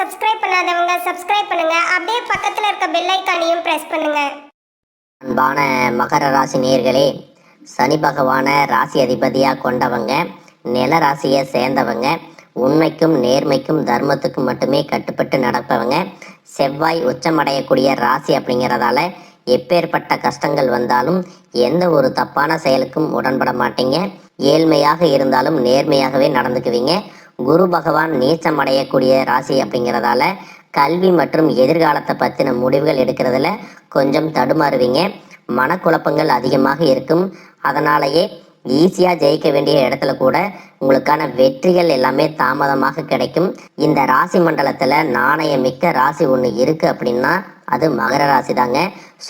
Subscribe பண்ணாதவங்க subscribe பண்ணுங்க. அப்படியே பக்கத்துல இருக்க பெல் ஐகானையும் பிரஸ் பண்ணுங்க. அன்பான மகர ராசி நேயர்களே, சனி பகவான ராசி அதிபதியாக கொண்டவங்க, நில ராசியை சேர்ந்தவங்க, உண்மைக்கும் நேர்மைக்கும் தர்மத்துக்கும் மட்டுமே கட்டுப்பட்டு நடப்பவங்க, செவ்வாய் உச்சமடையக்கூடிய ராசி அப்படிங்கிறதால எப்பேற்பட்ட கஷ்டங்கள் வந்தாலும் எந்த ஒரு தப்பான செயலுக்கும் உடன்பட மாட்டீங்க. ஏழ்மையாக இருந்தாலும் நேர்மையாகவே நடந்துக்குவீங்க. குரு பகவான் நீச்சம் அடையக்கூடிய ராசி அப்படிங்கிறதால கல்வி மற்றும் எதிர்காலத்தை பற்றின முடிவுகள் எடுக்கிறதுல கொஞ்சம் தடுமாறுவீங்க. மனக்குழப்பங்கள் அதிகமாக இருக்கும். அதனாலேயே ஈஸியாக ஜெயிக்க வேண்டிய இடத்துல கூட உங்களுக்கான வெற்றிகள் எல்லாமே தாமதமாக கிடைக்கும். இந்த ராசி மண்டலத்தில் நாணயம் மிக்க ராசி ஒன்று இருக்குது அப்படின்னா அது மகர ராசி தாங்க.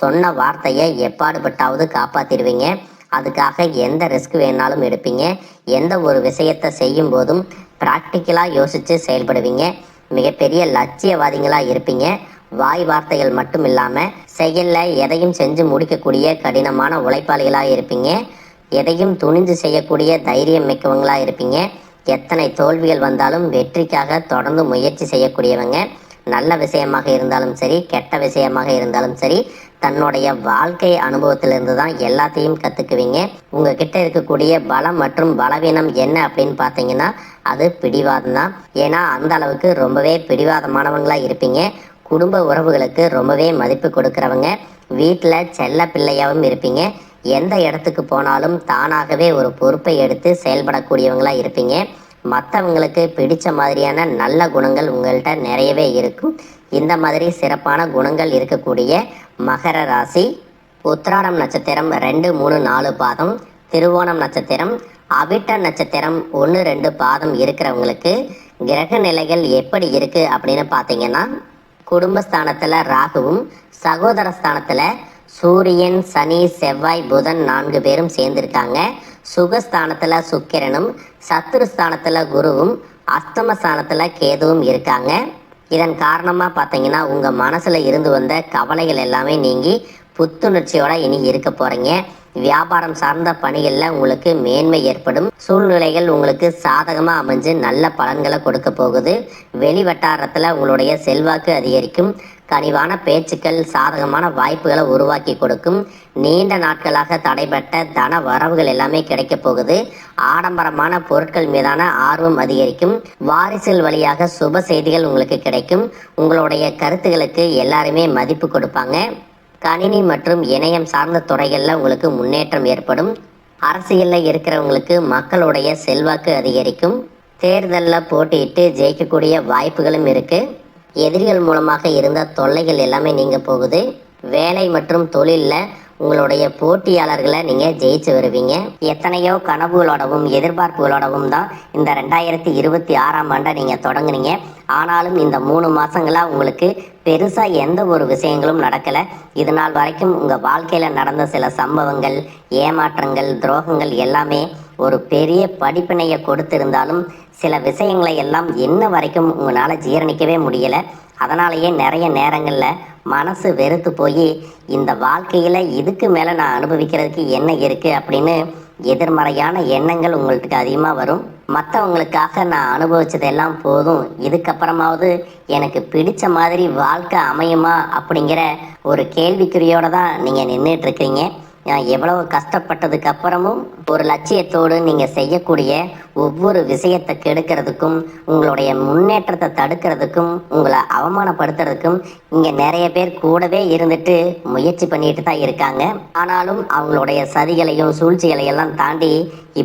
சொன்ன வார்த்தையை எப்பாடுபட்டாவது காப்பாற்றிடுவீங்க. அதுக்காக எந்த ரிஸ்க் வேணாலும் எடுப்பீங்க. எந்த ஒரு விஷயத்தை செய்யும் போதும் ப்ராக்டிக்கலாக யோசித்து செயல்படுவீங்க. மிகப்பெரிய லட்சியவாதிகளாக இருப்பீங்க. வாய் வார்த்தைகள் மட்டும் இல்லாமல் செயலில் எதையும் செஞ்சு முடிக்கக்கூடிய கடினமான உழைப்பாளிகளாக இருப்பீங்க. எதையும் துணிந்து செய்யக்கூடிய தைரியம் மிக்கவங்களாக இருப்பீங்க. எத்தனை தோல்விகள் வந்தாலும் வெற்றிக்காக தொடர்ந்து முயற்சி செய்யக்கூடியவங்க. நல்ல விஷயமாக இருந்தாலும் சரி, கெட்ட விஷயமாக இருந்தாலும் சரி, தன்னுடைய வாழ்க்கை அனுபவத்திலிருந்து தான் எல்லாத்தையும் கற்றுக்குவீங்க. உங்ககிட்ட இருக்கக்கூடிய பலம் மற்றும் பலவீனம் என்ன அப்படின்னு பார்த்தீங்கன்னா அது பிடிவாதம் தான். ஏன்னா அந்த அளவுக்கு ரொம்பவே பிடிவாதமானவங்களாக இருப்பீங்க. குடும்ப உறவுகளுக்கு ரொம்பவே மதிப்பு கொடுக்குறவங்க. வீட்டில் செல்ல பிள்ளையாகவும் இருப்பீங்க. எந்த இடத்துக்கு போனாலும் தானாகவே ஒரு பொறுப்பை எடுத்து செயல்படக்கூடியவங்களாக இருப்பீங்க. மற்றவங்களுக்கு பிடித்த மாதிரியான நல்ல குணங்கள் உங்கள்கிட்ட நிறையவே இருக்கும். இந்த மாதிரி சிறப்பான குணங்கள் இருக்கக்கூடிய மகர ராசி உத்திராடம் நட்சத்திரம் 2, 3, 4 பாதம், திருவோணம் நட்சத்திரம், அவிட்ட நட்சத்திரம் 1, 2 பாதம் இருக்கிறவங்களுக்கு கிரக நிலைகள் எப்படி இருக்குது அப்படின்னு பார்த்தீங்கன்னா, குடும்பஸ்தானத்தில் ராகுவும், சகோதர ஸ்தானத்தில் சூரியன், சனி, செவ்வாய், புதன் 4 பேரும் சேர்ந்திருக்காங்க. சுகஸ்தானத்தில் சுக்கிரனும், சத்துருஸ்தானத்தில் குருவும், அஸ்தமஸ்தானத்தில் கேதுவும் இருக்காங்க. இதன் காரணமாக பார்த்தீங்கன்னா உங்கள் மனசில் இருந்து வந்த கவலைகள் எல்லாமே நீங்கி புத்துணர்ச்சியோட இனி இருக்க போகிறீங்க. வியாபாரம் சார்ந்த பணிகளில் உங்களுக்கு மேன்மை ஏற்படும். சூழ்நிலைகள் உங்களுக்கு சாதகமாக அமைஞ்சு நல்ல பலன்களை கொடுக்க போகுது. வெளி வட்டாரத்தில் உங்களுடைய செல்வாக்கு அதிகரிக்கும். கனிவான பேச்சுக்கள் சாதகமான வாய்ப்புகளை உருவாக்கி கொடுக்கும். நீண்ட நாட்களாக தடைபட்ட தன வரவுகள் எல்லாமே கிடைக்க போகுது. ஆடம்பரமான பொருட்கள் மீதான ஆர்வம் அதிகரிக்கும். வாரிசுகள் வழியாக சுப செய்திகள் உங்களுக்கு கிடைக்கும். உங்களுடைய கருத்துகளுக்கு எல்லாருமே மதிப்பு கொடுப்பாங்க. கணினி மற்றும் இணையம் சார்ந்த துறைகளில் உங்களுக்கு முன்னேற்றம் ஏற்படும். அரசியலில் இருக்கிறவங்களுக்கு மக்களுடைய செல்வாக்கு அதிகரிக்கும். தேர்தலில் போட்டியிட்டு ஜெயிக்கக்கூடிய வாய்ப்புகளும் இருக்குது. எதிரிகள் மூலமாக இருந்த தொல்லைகள் எல்லாமே நீங்க போகுது. வேலை மற்றும் தொழிலில் உங்களுடைய போட்டியாளர்களை நீங்கள் ஜெயிச்சு வருவீங்க. எத்தனையோ கனவுகளோடவும் எதிர்பார்ப்புகளோடவும் தான் இந்த 2026ஆம் ஆண்டை நீங்கள் தொடங்குனீங்க. ஆனாலும் இந்த 3 மாதங்களாக உங்களுக்கு பெருசாக எந்த ஒரு விஷயங்களும் நடக்கலை. இது நாள் வரைக்கும் உங்கள் வாழ்க்கையில் நடந்த சில சம்பவங்கள், ஏமாற்றங்கள், துரோகங்கள் எல்லாமே ஒரு பெரிய படிப்பினையை கொடுத்திருந்தாலும் சில விஷயங்களை எல்லாம் இன்ன வரைக்கும் உங்களால் ஜீரணிக்கவே முடியலை. அதனாலேயே நிறைய நேரங்களில் மனசு வெறுத்து போய் இந்த வாழ்க்கையில் இதுக்கு மேலே நான் அனுபவிக்கிறதுக்கு என்ன இருக்குது அப்படின்னு எதிர்மறையான எண்ணங்கள் உங்களுக்கு அதிகமாக வரும். மற்றவங்களுக்காக நான் அனுபவிச்சதெல்லாம் போதும், இதுக்கப்புறமாவது எனக்கு பிடிச்ச மாதிரி வாழ்க்கை அமையுமா அப்படிங்கிற ஒரு கேள்விக்குறியோடு தான் நீங்கள் நின்றுட்டுருக்கீங்க. எவ்வளவு கஷ்டப்பட்டதுக்கு அப்புறமும் ஒரு லட்சியத்தோடு நீங்கள் செய்யக்கூடிய ஒவ்வொரு விஷயத்தை கெடுக்கிறதுக்கும், உங்களுடைய முன்னேற்றத்தை தடுக்கிறதுக்கும், உங்களை அவமானப்படுத்துறதுக்கும் இங்கே நிறைய பேர் கூடவே இருந்துட்டு முயற்சி பண்ணிட்டு தான் இருக்காங்க. ஆனாலும் அவங்களுடைய சதிகளையும் சூழ்ச்சிகளையெல்லாம் தாண்டி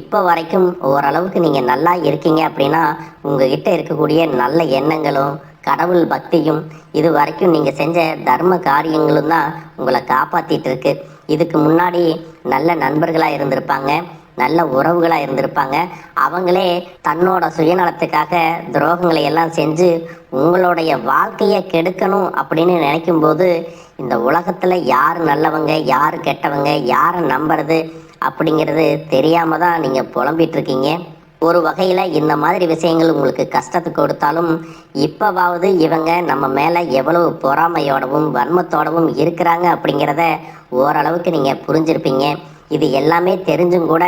இப்போ வரைக்கும் ஓரளவுக்கு நீங்கள் நல்லா இருக்கீங்க அப்படின்னா உங்ககிட்ட இருக்கக்கூடிய நல்ல எண்ணங்களும் கடவுள் பக்தியும் இது வரைக்கும் நீங்கள் செஞ்ச தர்ம காரியங்களும் தான் உங்களை காப்பாற்றிட்டு இருக்கு. இதுக்கு முன்னாடி நல்ல நண்பர்களாக இருந்திருப்பாங்க, நல்ல உறவுகளாக இருந்திருப்பாங்க. அவங்களே தன்னோட சுயநலத்துக்காக துரோகங்களை எல்லாம் செஞ்சு உங்களுடைய வாழ்க்கையை கெடுக்கணும் அப்படின்னு நினைக்கும்போது இந்த உலகத்தில் யார் நல்லவங்க யார் கெட்டவங்க யாரை நம்புறது அப்படிங்கிறது தெரியாமல் தான் நீங்கள் புலம்பிட்டு இருக்கீங்க. ஒரு வகையில் இந்த மாதிரி விஷயங்கள் உங்களுக்கு கஷ்டத்தை கொடுத்தாலும் இப்போவாவது இவங்க நம்ம மேலே எவ்வளவு பொறாமையோடவும் வன்மத்தோடவும் இருக்கிறாங்க அப்படிங்கிறத ஓரளவுக்கு நீங்கள் புரிஞ்சிருப்பீங்க. இது எல்லாமே தெரிஞ்சும் கூட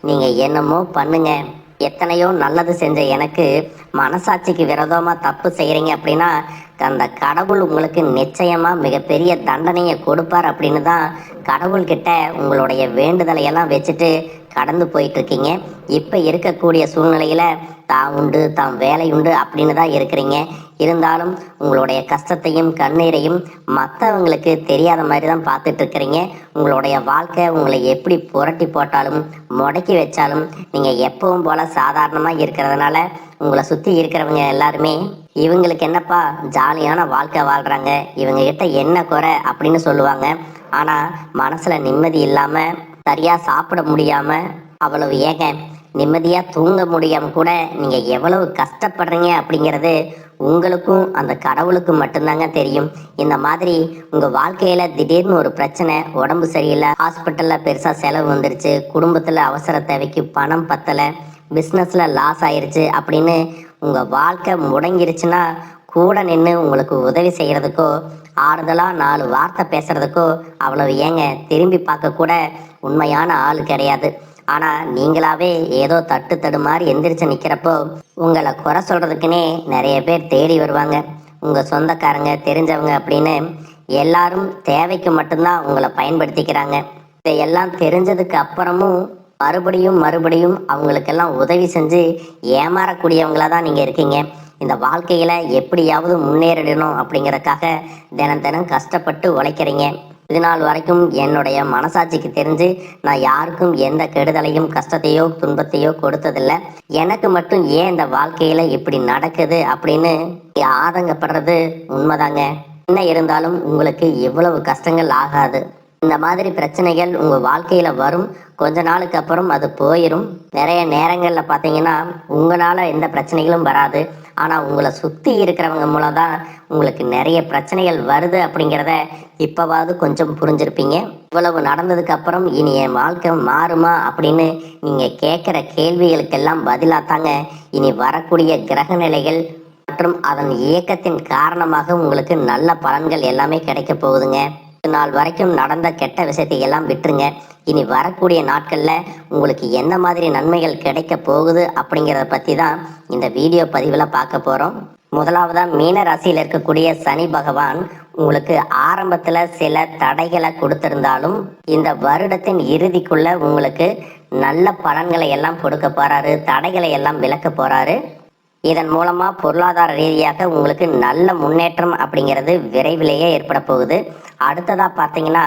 நீங்கள் என்னமோ பண்ணுங்க, எத்தனையோ நல்லது செஞ்ச எனக்கு மனசாட்சிக்கு விரோதமா தப்பு செய்யறீங்க அப்படின்னா அந்த கடவுள் உங்களுக்கு நிச்சயமா மிகப்பெரிய தண்டனையை கொடுப்பார் அப்படின்னு தான் கடவுள்கிட்ட உங்களுடைய வேண்டுதலை எல்லாம் வச்சுட்டு கடந்து போயிட்டு இருக்கீங்க. இப்போ இருக்கக்கூடிய சூழ்நிலையில தான் உண்டு தான் வேலை உண்டு அப்படின்னு தான் இருக்கிறீங்க. இருந்தாலும் உங்களுடைய கஷ்டத்தையும் கண்ணீரையும் மற்றவங்களுக்கு தெரியாத மாதிரி தான் பார்த்துட்டு இருக்கிறீங்க. உங்களுடைய வாழ்க்கை உங்களை எப்படி புரட்டி போட்டாலும் முடக்கி வச்சாலும் நீங்கள் எப்பவும் போல சாதாரணமாக இருக்கிறதுனால உங்களை சுற்றி இருக்கிறவங்க எல்லாருமே இவங்களுக்கு என்னப்பா ஜாலியான வாழ்க்கை வாழ்கிறாங்க, இவங்க கிட்ட என்ன குறை அப்படின்னு சொல்லுவாங்க. ஆனால் மனசில் நிம்மதி இல்லாமல் சரியாக சாப்பிட முடியாமல் அவ்வளவு ஏங்க நிம்மதியாக தூங்க முடியாமல் கூட நீங்கள் எவ்வளவு கஷ்டப்படுறீங்க அப்படிங்கிறது உங்களுக்கும் அந்த கடவுளுக்கும் மட்டும்தாங்க தெரியும். இந்த மாதிரி உங்கள் வாழ்க்கையில் திடீர்னு ஒரு பிரச்சனை, உடம்பு சரியில்லை, ஹாஸ்பிட்டலில் பெருசாக செலவு வந்துருச்சு, குடும்பத்தில் அவசர தேவைக்கு பணம் பத்தலை, பிஸ்னஸில் லாஸ் ஆயிருச்சு அப்படின்னு உங்கள் வாழ்க்கை முடங்கிருச்சுன்னா கூட நின்று உங்களுக்கு உதவி செய்கிறதுக்கோ ஆறுதலாக 4 வார்த்தை பேசுகிறதுக்கோ அவ்வளவு ஏங்க திரும்பி பார்க்க கூட உண்மையான ஆள் கிடையாது. ஆனால் நீங்களாவே ஏதோ தட்டு தடு மாதிரி எந்திரிச்சு நிற்கிறப்போ உங்களை குறை சொல்கிறதுக்குன்னே நிறைய பேர் தேடி வருவாங்க. உங்கள் சொந்தக்காரங்க தெரிஞ்சவங்க அப்படின்னு எல்லாரும் தேவைக்கு மட்டும்தான் உங்களை பயன்படுத்திக்கிறாங்க. இதையெல்லாம் தெரிஞ்சதுக்கு அப்புறமும் மறுபடியும் அவங்களுக்கெல்லாம் உதவி செஞ்சு ஏமாறக்கூடியவங்களாக தான் நீங்கள் இருக்கீங்க. இந்த வாழ்க்கையில் எப்படியாவது முன்னேறிடணும் அப்படிங்கிறதுக்காக தினம் கஷ்டப்பட்டு உழைக்கிறீங்க. இது நாள் வரைக்கும் என்னுடைய மனசாட்சிக்கு தெரிஞ்சு நான் யாருக்கும் எந்த கெடுதலையும் கஷ்டத்தையோ துன்பத்தையோ கொடுத்ததில்லை. எனக்கு மட்டும் ஏன் இந்த வாழ்க்கையில் இப்படி நடக்குது அப்படின்னு ஆதங்கப்படுறது உண்மைதாங்க. என்ன இருந்தாலும் உங்களுக்கு இவ்வளவு கஷ்டங்கள் ஆகாது. இந்த மாதிரி பிரச்சனைகள் உங்கள் வாழ்க்கையில் வரும், கொஞ்ச நாளுக்கு அப்புறம் அது போயிடும். நிறைய நேரங்களில் பார்த்தீங்கன்னா உங்களால் எந்த பிரச்சனைகளும் வராது, ஆனால் உங்களை சுற்றி இருக்கிறவங்க மூலம் தான் உங்களுக்கு நிறைய பிரச்சனைகள் வருது அப்படிங்கிறத இப்போவாவது கொஞ்சம் புரிஞ்சிருப்பீங்க. இவ்வளவு நடந்ததுக்கு அப்புறம் இனி என் வாழ்க்கை மாறுமா அப்படின்னு நீங்கள் கேட்குற கேள்விகளுக்கெல்லாம் பதிலாக தாங்க இனி வரக்கூடிய கிரக நிலைகள் மற்றும் அதன் இயக்கத்தின் காரணமாக உங்களுக்கு நல்ல பலன்கள் எல்லாமே கிடைக்க போகுதுங்க. நாள் வரைக்கும் நடந்த கெட்ட விஷயத்தை எல்லாம் விட்டுருங்க. இனி வரக்கூடிய நாட்களில் உங்களுக்கு என்ன மாதிரி நன்மைகள் கிடைக்க போகுது அப்படிங்கிறத பற்றி தான் இந்த வீடியோ பதிவில் பார்க்க போகிறோம். முதலாவதாக மீன ராசியில் இருக்கக்கூடிய சனி பகவான் உங்களுக்கு ஆரம்பத்தில் சில தடைகளை கொடுத்திருந்தாலும் இந்த வருடத்தின் இறுதிக்குள்ள உங்களுக்கு நல்ல பலன்களை எல்லாம் கொடுக்க போகிறாரு, தடைகளை எல்லாம் விலக்க போகிறாரு. இதன் மூலமாக பொருளாதார ரீதியாக உங்களுக்கு நல்ல முன்னேற்றம் அப்படிங்கிறது விரைவிலேயே ஏற்பட போகுது. அடுத்ததாக பார்த்தீங்கன்னா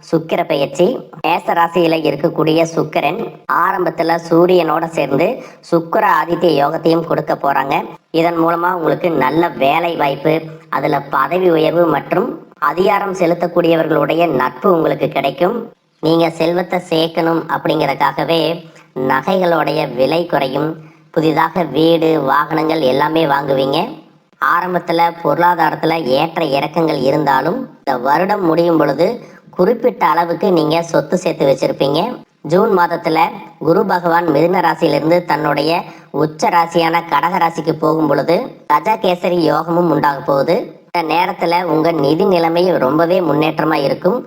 சுக்கிர பெயர்ச்சி. மேச ராசியில் இருக்கக்கூடிய சுக்கிரன் ஆரம்பத்தில் சூரியனோட சேர்ந்து சுக்கிர ஆதித்ய யோகத்தையும் கொடுக்க போகிறாங்க. இதன் மூலமாக உங்களுக்கு நல்ல வேலை வாய்ப்பு, அதில் பதவி உயர்வு மற்றும் அதிகாரம் செலுத்தக்கூடியவர்களுடைய நட்பு உங்களுக்கு கிடைக்கும். நீங்கள் செல்வத்தை சேர்க்கணும் அப்படிங்கிறதுக்காகவே நகைகளுடைய விலை குறையும், புதிதாக வீடு வாகனங்கள் எல்லாமே வாங்குவீங்க. ஆரம்பத்தில் பொருளாதாரத்தில் ஏற்ற இறக்கங்கள் இருந்தாலும் இந்த வருடம் முடியும் பொழுது குறிப்பிட்ட அளவுக்கு நீங்கள் சொத்து சேர்த்து வச்சுருப்பீங்க. ஜூன் மாதத்தில் குரு பகவான் மிதுன ராசியிலிருந்து தன்னுடைய உச்ச ராசியான கடக ராசிக்கு போகும் பொழுது கஜகேசரி யோகமும் உண்டாக போகுது. இந்த நேரத்தில் உங்கள் நிதி நிலைமை ரொம்பவே முன்னேற்றமாக இருக்கும்.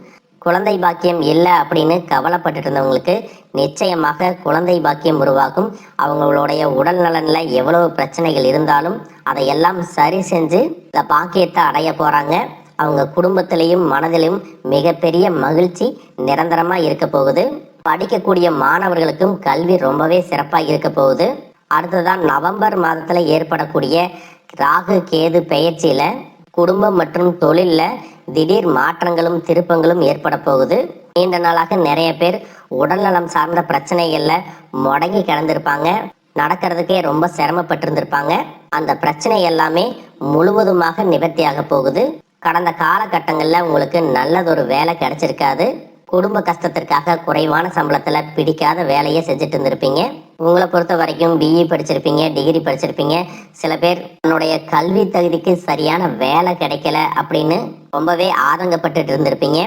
குழந்தை பாக்கியம் இல்லை அப்படின்னு கவலைப்பட்டு இருந்தவங்களுக்கு நிச்சயமாக குழந்தை பாக்கியம் உருவாகும். அவங்களுடைய உடல் நலனில் எவ்வளவு பிரச்சனைகள் இருந்தாலும் அதையெல்லாம் சரி செஞ்சு இந்த பாக்கியத்தை அடைய போகிறாங்க. அவங்க குடும்பத்திலையும் மனதிலும் மிகப்பெரிய மகிழ்ச்சி நிரந்தரமாக இருக்க போகுது. படிக்கக்கூடிய மாணவர்களுக்கும் கல்வி ரொம்பவே சிறப்பாக இருக்க போகுது. அடுத்ததான் நவம்பர் மாதத்தில் ஏற்படக்கூடிய ராகு கேது பெயர்ச்சியில் குடும்பம் மற்றும் தொழிலில் திடீர் மாற்றங்களும் திருப்பங்களும் ஏற்பட போகுது. நீண்ட நாளாக நிறைய பேர் உடல்நலம் சார்ந்த பிரச்சனைகளில் முடங்கி கிடந்திருப்பாங்க, நடக்கிறதுக்கே ரொம்ப சிரமப்பட்டிருந்திருப்பாங்க. அந்த பிரச்சனை எல்லாமே முழுவதுமாக நிவர்த்தியாக போகுது. கடந்த காலகட்டங்களில் உங்களுக்கு நல்லதொரு வேலை கிடைச்சிருக்காது. குடும்ப கஷ்டத்திற்காக குறைவான சம்பளத்தில் பிடிக்காத வேலையை செஞ்சுட்டு இருந்திருப்பீங்க. உங்களை பொறுத்த வரைக்கும் பிஇ படிச்சிருப்பீங்க, டிகிரி படிச்சிருப்பீங்க. சில பேர் தன்னுடைய கல்வி தகுதிக்கு சரியான வேலை கிடைக்கல அப்படின்னு ரொம்பவே ஆதங்கப்பட்டு இருந்திருப்பீங்க.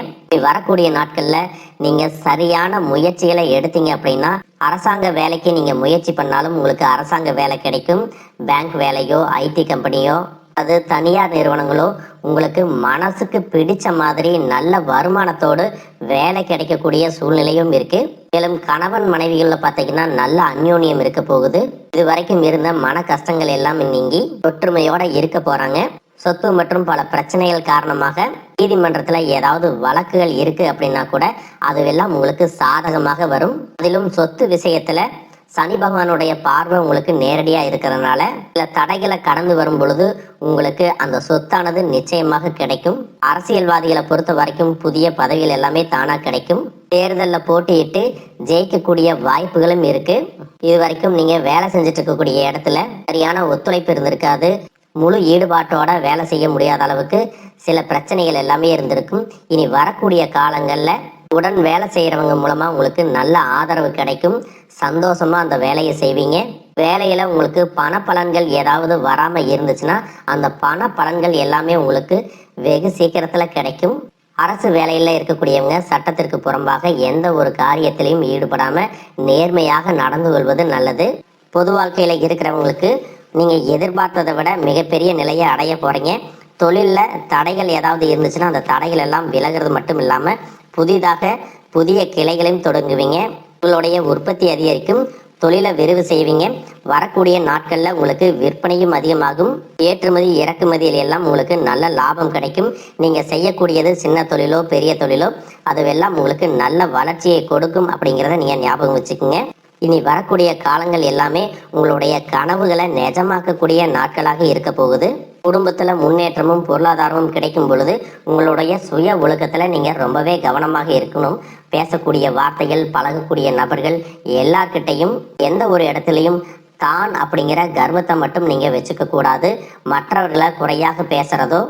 வரக்கூடிய நாட்களில் நீங்கள் சரியான முயற்சிகளை எடுத்தீங்க அப்படின்னா அரசாங்க வேலைக்கு நீங்கள் முயற்சி பண்ணாலும் உங்களுக்கு அரசாங்க வேலை கிடைக்கும். பேங்க் வேலையோ ஐடி கம்பெனியோ அது தனியார் நிறுவனங்களோ உங்களுக்கு மனசுக்கு பிடிச்ச மாதிரி நல்ல வருமானத்தோடு வேலை கிடைக்கக்கூடிய சூழ்நிலையும் இருக்குது. மேலும் கணவன் மனைவிகள்ல பார்த்தீங்கன்னா நல்ல அந்யோன்யம் இருக்க போகுது. இது வரைக்கும் இருந்த மன கஷ்டங்கள் எல்லாம் நீங்கி ஒற்றுமையோட இருக்க போறாங்க. சொத்து மற்றும் பல பிரச்சனைகள் காரணமாக நீதிமன்றத்தில் ஏதாவது வழக்குகள் இருக்கு அப்படின்னா கூட அதுவெல்லாம் உங்களுக்கு சாதகமாக வரும். அதிலும் சொத்து விஷயத்துல சனி பகவானுடைய பார்வை உங்களுக்கு நேரடியாக இருக்கிறதுனால சில தடைகளை கடந்து வரும் பொழுது உங்களுக்கு அந்த சொத்தானது நிச்சயமாக கிடைக்கும். அரசியல்வாதிகளை பொறுத்த வரைக்கும் புதிய பதவிகள் எல்லாமே தானா கிடைக்கும். தேர்தலில் போட்டியிட்டு ஜெயிக்கக்கூடிய வாய்ப்புகளும் இருக்கு. இது வரைக்கும் நீங்க வேலை செஞ்சுட்டு இருக்கக்கூடிய இடத்துல சரியான ஒத்துழைப்பு இருந்திருக்காது. முழு ஈடுபாட்டோட வேலை செய்ய முடியாத அளவுக்கு சில பிரச்சனைகள் எல்லாமே இருந்திருக்கும். இனி வரக்கூடிய காலங்களில் உடன் வேலை செய்கிறவங்க மூலமா உங்களுக்கு நல்ல ஆதரவு கிடைக்கும். சந்தோஷமா அந்த வேலையை செய்வீங்க. வேலையில உங்களுக்கு பண பலன்கள் ஏதாவது வராம இருந்துச்சுன்னா அந்த பண பலன்கள் எல்லாமே உங்களுக்கு வெகு சீக்கிரத்துல கிடைக்கும். அரசு வேலையில் இருக்கக்கூடியவங்க சட்டத்திற்கு புறம்பாக எந்த ஒரு காரியத்திலையும் ஈடுபடாம நேர்மையாக நடந்து கொள்வது நல்லது. பொது வாழ்க்கையில இருக்கிறவங்களுக்கு நீங்க எதிர்பார்த்ததை விட மிகப்பெரிய நிலையை அடைய போறீங்க. தொழிலில் தடைகள் ஏதாவது இருந்துச்சுன்னா அந்த தடைகள் எல்லாம் விலகிறது மட்டும் இல்லாமல் புதிய கிளைகளையும் தொடங்குவீங்க. உங்களுடைய உற்பத்தி அதிகரிக்கும். தொழிலை விரிவு செய்வீங்க. வரக்கூடிய நாட்களில் உங்களுக்கு விற்பனையும் அதிகமாகும். ஏற்றுமதி இறக்குமதியில் எல்லாம் உங்களுக்கு நல்ல லாபம் கிடைக்கும். நீங்கள் செய்யக்கூடியது சின்ன தொழிலோ பெரிய தொழிலோ அதுவெல்லாம் உங்களுக்கு நல்ல வளர்ச்சியை கொடுக்கும் அப்படிங்கிறத நீங்கள் ஞாபகம் வச்சுக்கோங்க. இனி வரக்கூடிய காலங்கள் எல்லாமே உங்களுடைய கனவுகளை நிஜமாக்கக்கூடிய நாட்களாக இருக்க போகுது. குடும்பத்தில் முன்னேற்றமும் பொருளாதாரமும் கிடைக்கும் பொழுது உங்களுடைய சுய ஒழுக்கத்தில் நீங்கள் ரொம்பவே கவனமாக இருக்கணும். பேசக்கூடிய வார்த்தைகள், பழகக்கூடிய நபர்கள் எல்லார்கிட்டையும் எந்த ஒரு இடத்துலையும் தான் அப்படிங்கிற கர்வத்தை மட்டும் நீங்கள் வச்சுக்க கூடாது. மற்றவர்களை குறையாக பேசுறதோ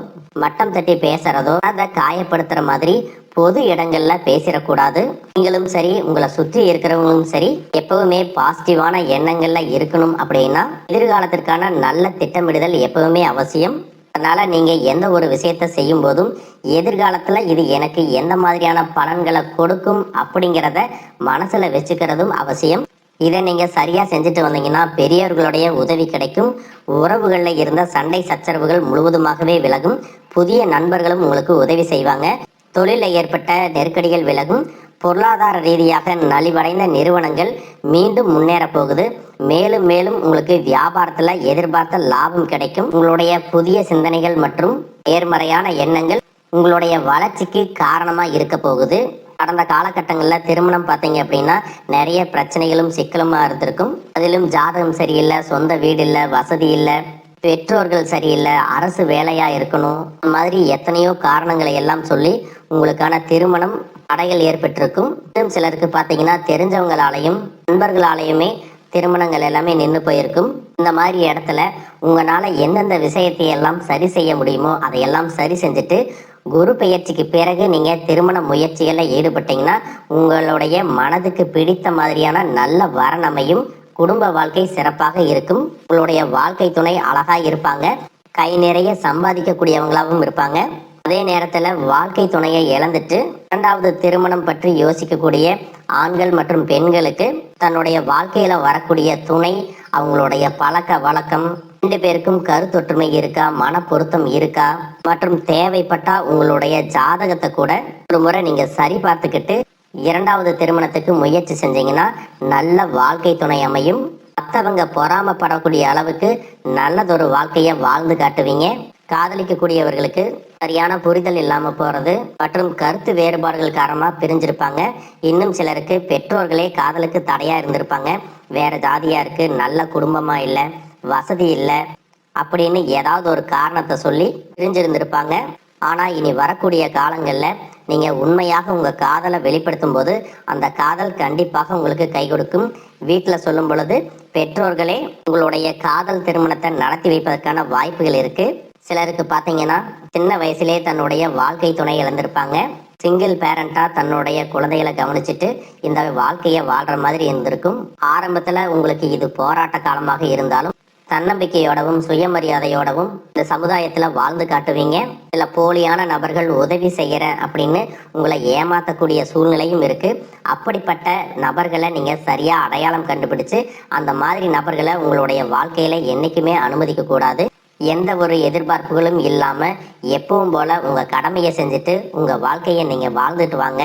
மட்டம் தட்டி பேசுறதோ அதை காயப்படுத்துகிற மாதிரி பொது இடங்கள்ல பேசிடக்கூடாது. நீங்களும் சரி உங்களை சுற்றி இருக்கிறவங்களும் சரி எப்பவுமே பாசிட்டிவான எண்ணங்கள்ல இருக்கணும். அப்படின்னா எதிர்காலத்திற்கான நல்ல திட்டமிடுதல் எப்பவுமே அவசியம். அதனால நீங்க எந்த ஒரு விஷயத்த செய்யும் போதும் எதிர்காலத்துல இது எனக்கு எந்த மாதிரியான பலன்களை கொடுக்கும் அப்படிங்கிறத மனசுல வச்சுக்கிறதும் அவசியம். இதை நீங்க சரியா செஞ்சுட்டு வந்தீங்கன்னா பெரியவர்களுடைய உதவி கிடைக்கும். உறவுகளில் இருந்த சண்டை சச்சரவுகள் முழுவதுமாகவே விலகும். புதிய நண்பர்களும் உங்களுக்கு உதவி செய்வாங்க. தொழிலில் ஏற்பட்ட நெருக்கடிகள் விலகும். பொருளாதார ரீதியாக நலிவடைந்த நிறுவனங்கள் மீண்டும் முன்னேற போகுது. மேலும் மேலும் உங்களுக்கு வியாபாரத்தில் எதிர்பார்த்த லாபம் கிடைக்கும். உங்களுடைய புதிய சிந்தனைகள் மற்றும் நேர்மறையான எண்ணங்கள் உங்களுடைய வளர்ச்சிக்கு காரணமாக இருக்க போகுது. கடந்த காலகட்டங்களில் திருமணம் பார்த்தீங்க அப்படின்னா நிறைய பிரச்சனைகளும் சிக்கலுமாக இருந்திருக்கும். அதிலும் ஜாதகம் சரியில்லை, சொந்த வீடு இல்லை, வசதி இல்லை, பெற்றோர்கள் சரியில்லை, அரசு வேலையா இருக்கணும், இந்த மாதிரி எத்தனையோ காரணங்களை எல்லாம் சொல்லி உங்களுக்கான திருமணம் தடைகள் ஏற்பட்டிருக்கும். இன்னும் சிலருக்கு பார்த்தீங்கன்னா தெரிஞ்சவங்களாலையும் நண்பர்களாலையுமே திருமணங்கள் எல்லாமே நின்று போயிருக்கும். இந்த மாதிரி இடத்துல உங்களால் எந்தெந்த விஷயத்தை எல்லாம் சரி செய்ய முடியுமோ அதையெல்லாம் சரி செஞ்சுட்டு குரு பெயர்ச்சிக்கு பிறகு நீங்கள் திருமண முயற்சிகளில் ஈடுபட்டீங்கன்னா உங்களுடைய மனதுக்கு பிடித்த மாதிரியான நல்ல வரன் அமையும். குடும்ப வாழ்க்கை சிறப்பாக இருக்கும். உங்களுடைய வாழ்க்கை துணை அழகா இருப்பாங்க. கை நிறைய சம்பாதிக்கக்கூடியவங்களாகவும் இருப்பாங்க. அதே நேரத்தில் வாழ்க்கை துணையை இழந்துட்டு இரண்டாவது திருமணம் பற்றி யோசிக்கக்கூடிய ஆண்கள் மற்றும் பெண்களுக்கு தன்னுடைய வாழ்க்கையில வரக்கூடிய துணை, அவங்களுடைய பழக்க வழக்கம், ரெண்டு பேருக்கும் கருத்தொற்றுமை இருக்கா, மன பொருத்தம் இருக்கா, மற்றும் தேவைப்பட்டா உங்களுடைய ஜாதகத்தை கூட ஒரு முறை நீங்க சரி பார்த்துக்கிட்டு இரண்டாவது திருமணத்துக்கு முயற்சி செஞ்சீங்கன்னா நல்ல வாழ்க்கை துணை அமையும். மற்றவங்க பொறாமப்படக்கூடிய அளவுக்கு நல்லதொரு வாழ்க்கையை வாழ்ந்து காட்டுவீங்க. காதலிக்கக்கூடியவர்களுக்கு சரியான புரிதல் இல்லாமல் போகிறது மற்றும் கருத்து வேறுபாடுகள் காரணமாக பிரிஞ்சிருப்பாங்க. இன்னும் சிலருக்கு பெற்றோர்களே காதலுக்கு தடையாக இருந்திருப்பாங்க. வேற ஜாதியாக இருக்குது, நல்ல குடும்பமாக இல்லை, வசதி இல்லை அப்படின்னு ஏதாவது ஒரு காரணத்தை சொல்லி பிரிஞ்சிருந்திருப்பாங்க. ஆனால் இனி வரக்கூடிய காலங்களில் நீங்கள் உண்மையாக உங்கள் காதலை வெளிப்படுத்தும் போது அந்த காதல் கண்டிப்பாக உங்களுக்கு கை கொடுக்கும். வீட்டில் சொல்லும் பொழுது பெற்றோர்களே உங்களுடைய காதல் திருமணத்தை நடத்தி வைப்பதற்கான வாய்ப்புகள் இருக்குது. சிலருக்கு பார்த்தீங்கன்னா சின்ன வயசுலேயே தன்னுடைய வாழ்க்கை துணை இழந்திருப்பாங்க. சிங்கிள் பேரண்டாக தன்னுடைய குழந்தைகளை கவனிச்சுட்டு இந்த வாழ்க்கையை வாழ்கிற மாதிரி இருந்திருக்கும். ஆரம்பத்தில் உங்களுக்கு இது போராட்ட காலமாக இருந்தாலும் தன்னம்பிக்கையோடவும் சுயமரியாதையோடவும் இந்த சமுதாயத்தில் வாழ்ந்து காட்டுவீங்க. சில போலியான நபர்கள் உதவி செய்கிறேன் அப்படின்னு உங்களை ஏமாற்றக்கூடிய சூழ்நிலையும் இருக்குது. அப்படிப்பட்ட நபர்களை நீங்கள் சரியாக அடையாளம் கண்டுபிடிச்சு அந்த மாதிரி நபர்களை உங்களுடைய வாழ்க்கையில் என்றைக்குமே அனுமதிக்கக்கூடாது. எந்த ஒரு எதிர்பார்ப்புகளும் இல்லாமல் எப்பவும் போல் உங்கள் கடமையை செஞ்சுட்டு உங்கள் வாழ்க்கையை நீங்கள் வாழ்ந்துட்டு வாங்க.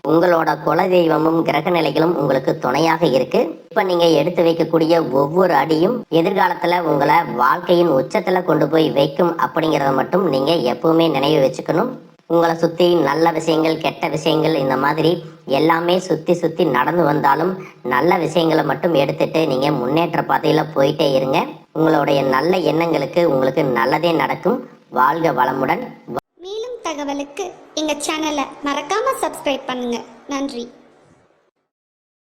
உங்களோட குலதெய்வமும் கிரக நிலைகளும் உங்களுக்கு துணையாக இருக்கு. இப்ப நீங்க எடுத்து வைக்கக்கூடிய ஒவ்வொரு அடியும் எதிர்காலத்துல உங்களை வாழ்க்கையின் உச்சத்துல கொண்டு போய் வைக்கும் அப்படிங்கிறத மட்டும் நீங்க எப்பவுமே நினைவு வச்சுக்கணும். உங்களை சுத்தி நல்ல விஷயங்கள் கெட்ட விஷயங்கள் இந்த மாதிரி எல்லாமே சுத்தி சுத்தி நடந்து வந்தாலும் நல்ல விஷயங்களை மட்டும் எடுத்துட்டு நீங்க முன்னேற்ற பாதையில போயிட்டே இருங்க. உங்களுடைய நல்ல எண்ணங்களுக்கு உங்களுக்கு நல்லதே நடக்கும். வாழ்க வளமுடன். மேலும் தகவலுக்கு எங்கள் சேனலை மறக்காமல் சப்ஸ்கிரைப் பண்ணுங்கள். நன்றி.